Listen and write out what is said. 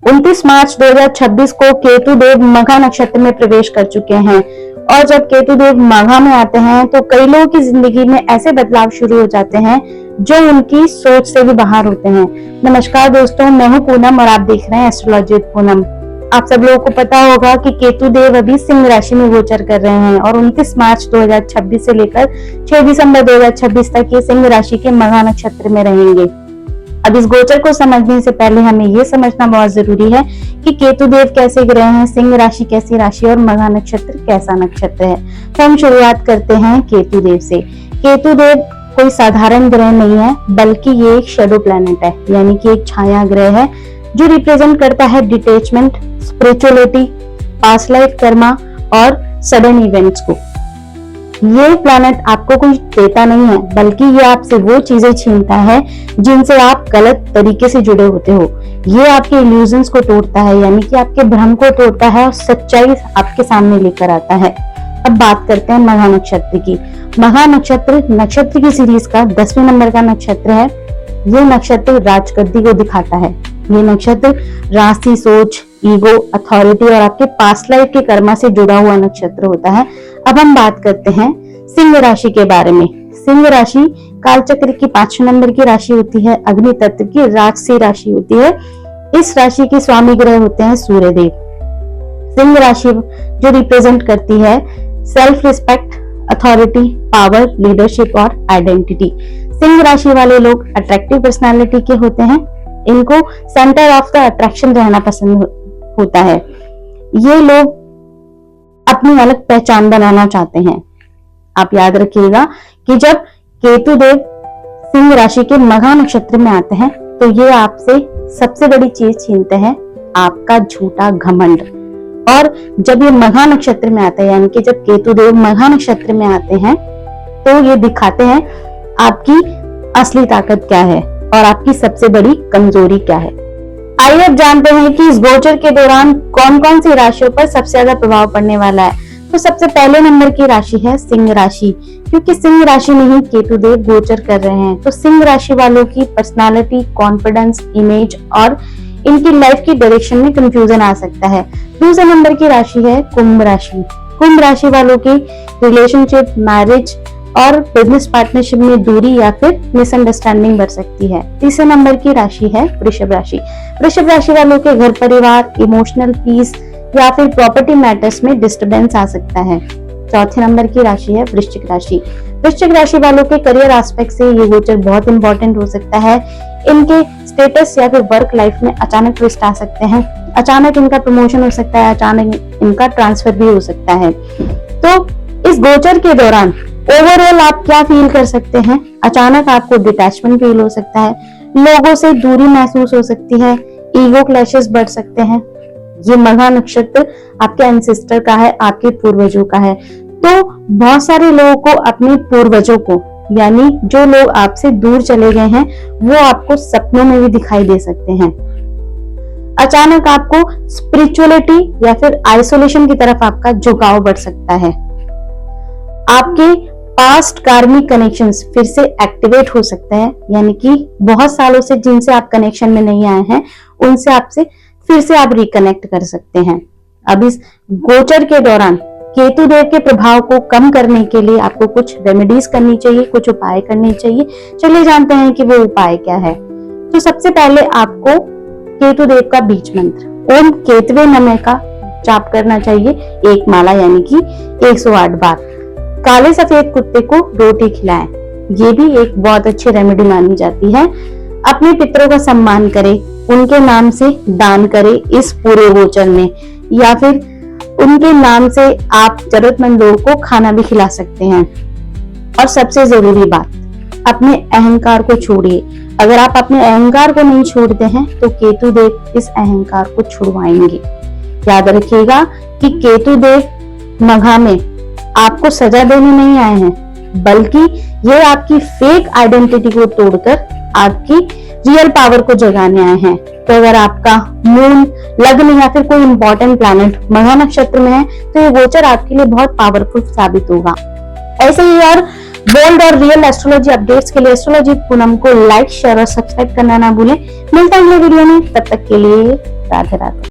29 मार्च 2026 को केतु देव मघा नक्षत्र में प्रवेश कर चुके हैं और जब केतु देव मघा में आते हैं तो कई लोगों की जिंदगी में ऐसे बदलाव शुरू हो जाते हैं जो उनकी सोच से भी बाहर होते हैं। नमस्कार दोस्तों, मैं हूं पूनम और आप देख रहे हैं एस्ट्रोलॉजी विद पूनम। आप सब लोगों को पता होगा कि केतु देव अभी सिंह राशि में गोचर कर रहे हैं और 29 मार्च 2026 से लेकर 6 दिसंबर 2026 तक ये सिंह राशि के मघा नक्षत्र में रहेंगे। अब इस गोचर को समझने से पहले हमें ये समझना बहुत जरूरी है कि केतु देव कैसे ग्रह हैं, सिंह राशि कैसी राशि और मघा नक्षत्र कैसा नक्षत्र है। तो हम शुरुआत करते हैं केतु देव से। केतु देव कोई साधारण ग्रह नहीं है, बल्कि ये एक शेडो प्लैनेट है, यानी कि एक छाया ग्रह है जो रिप्रेजेंट करता है detachment, spirituality, past life Karma और सडन इवेंट्स को। ये प्लैनेट आपको कुछ देता नहीं है, बल्कि ये आपसे वो चीजें छीनता है जिनसे आप गलत तरीके से जुड़े होते हो। ये आपके इल्यूजन्स को तोड़ता है, यानी कि आपके भ्रम को तोड़ता है और सच्चाई आपके सामने लेकर आता है। अब बात करते हैं मघा नक्षत्र की। मघा नक्षत्र की सीरीज का 10वें नंबर का नक्षत्र है। ये नक्षत्र राजगद्दी को दिखाता है। ये नक्षत्र राशि, सोच, ईगो, अथॉरिटी और आपके पास्ट लाइफ के कर्मा से जुड़ा हुआ नक्षत्र होता है। अब हम बात करते हैं सिंह राशि के बारे में। सिंह राशि कालचक्र की 5वें नंबर की राशि होती है, अग्नि तत्व की राजसी राशि होती है। इस राशि के स्वामी ग्रह होते हैं सूर्यदेव। सिंह राशि जो रिप्रेजेंट करती है self respect, authority, power, leadership और आइडेंटिटी। सिंह राशि वाले लोग अट्रैक्टिव पर्सनालिटी के होते हैं। इनको सेंटर ऑफ द अट्रैक्शन रहना पसंद होता है। ये लोग अपनी अलग पहचान बनाना चाहते हैं। आप याद रखिएगा कि जब केतु देव सिंह राशि के मघा नक्षत्र में आते हैं तो ये आपसे सबसे बड़ी चीज छीनते हैं, आपका झूठा घमंड। और जब ये मघा नक्षत्र में आता है, यानी कि जब केतु देव मघा नक्षत्र में आते हैं तो ये दिखाते हैं आपकी असली ताकत क्या है और आपकी सबसे बड़ी कमजोरी क्या है। आइए अब जानते हैं कि इस गोचर के दौरान कौन कौन सी राशियों पर सबसे ज्यादा प्रभाव पड़ने वाला है। तो सबसे पहले नंबर की राशि है सिंह राशि, क्योंकि सिंह राशि में ही केतु देव गोचर कर रहे हैं। तो सिंह राशि वालों की पर्सनालिटी, कॉन्फिडेंस, इमेज और इनकी लाइफ की डायरेक्शन में कंफ्यूजन आ सकता है। दूसरे नंबर की राशि है कुंभ राशि। कुंभ राशि वालों की रिलेशनशिप, मैरिज और बिजनेस पार्टनरशिप में दूरी या फिर मिसअंडरस्टैंडिंग बढ़ सकती है। तीसरे नंबर की राशि है वृषभ राशि। वृषभ राशि वालों के घर परिवार, इमोशनल पीस या फिर प्रॉपर्टी मैटर्स में डिस्टर्बेंस आ सकता है। चौथे नंबर की राशि है वृश्चिक राशि। वृश्चिक राशि वालों के करियर एस्पेक्ट से ये गोचर बहुत इंपॉर्टेंट हो सकता है। इनके स्टेटस या फिर वर्क लाइफ में अचानक ट्विस्ट आ सकते हैं। अचानक इनका प्रमोशन हो सकता है, अचानक इनका ट्रांसफर भी हो सकता है। तो इस गोचर के दौरान ओवरऑल आप क्या फील कर सकते हैं? अचानक आपको डिटैचमेंट फील हो सकता है, लोगों से दूरी महसूस हो सकती है, ईगो क्लैशेस बढ़ सकते हैं। ये मघा नक्षत्र आपके एंसेस्टर का है, आपके पूर्वजों का है। तो बहुत सारे लोगों को अपने पूर्वजों को, यानी जो लोग आपसे दूर चले गए हैं, वो आपको सपनों में भी दिखाई दे सकते हैं। अचानक आपको स्पिरिचुअलिटी या फिर आइसोलेशन की तरफ आपका झुकाव बढ़ सकता है। आपके पास्ट कार्मिक कनेक्शंस फिर से एक्टिवेट हो सकते हैं, यानी कि बहुत सालों से जिनसे आप कनेक्शन में नहीं आए हैं उनसे आपसे फिर से आप रिकनेक्ट कर सकते हैं। अब इस गोचर के दौरान केतु देव के प्रभाव को कम करने के लिए आपको कुछ रेमेडीज करनी चाहिए, कुछ उपाय करने चाहिए। चलिए जानते हैं कि वो उपाय क्या है। तो सबसे पहले आपको केतु देव का बीज मंत्र ओम केतवे नमः का जाप करना चाहिए, एक माला यानी कि 108 बार। काले सफेद कुत्ते को रोटी खिलाएं, ये भी एक बहुत अच्छी रेमेडी मानी जाती है। अपने पितरों का सम्मान करें, उनके नाम से दान करें इस पूरे गोचर में, या फिर उनके नाम से आप जरूरतमंद लोगों को खाना भी खिला सकते हैं। और सबसे जरूरी बात, अपने अहंकार को छोड़िए। अगर आप अपने अहंकार को नहीं छोड़ते हैं तो केतु देव इस अहंकार को छुड़वाएंगे। याद रखिएगा कि केतु देव मघा में आपको सजा देने नहीं आए हैं, बल्कि ये आपकी फेक आइडेंटिटी को तोड़कर आपकी रियल पावर को जगाने आए हैं। तो अगर आपका मून, लग्न या फिर कोई इंपॉर्टेंट प्लैनेट मघा नक्षत्र में है तो ये गोचर आपके लिए बहुत पावरफुल साबित होगा। ऐसे ही और बोल्ड और रियल एस्ट्रोलॉजी अपडेट्स के लिए एस्ट्रोलॉजी पूनम को लाइक, शेयर और सब्सक्राइब करना ना भूलें। मिलते हैं अगले वीडियो में, तब तक के लिए राधे राधे।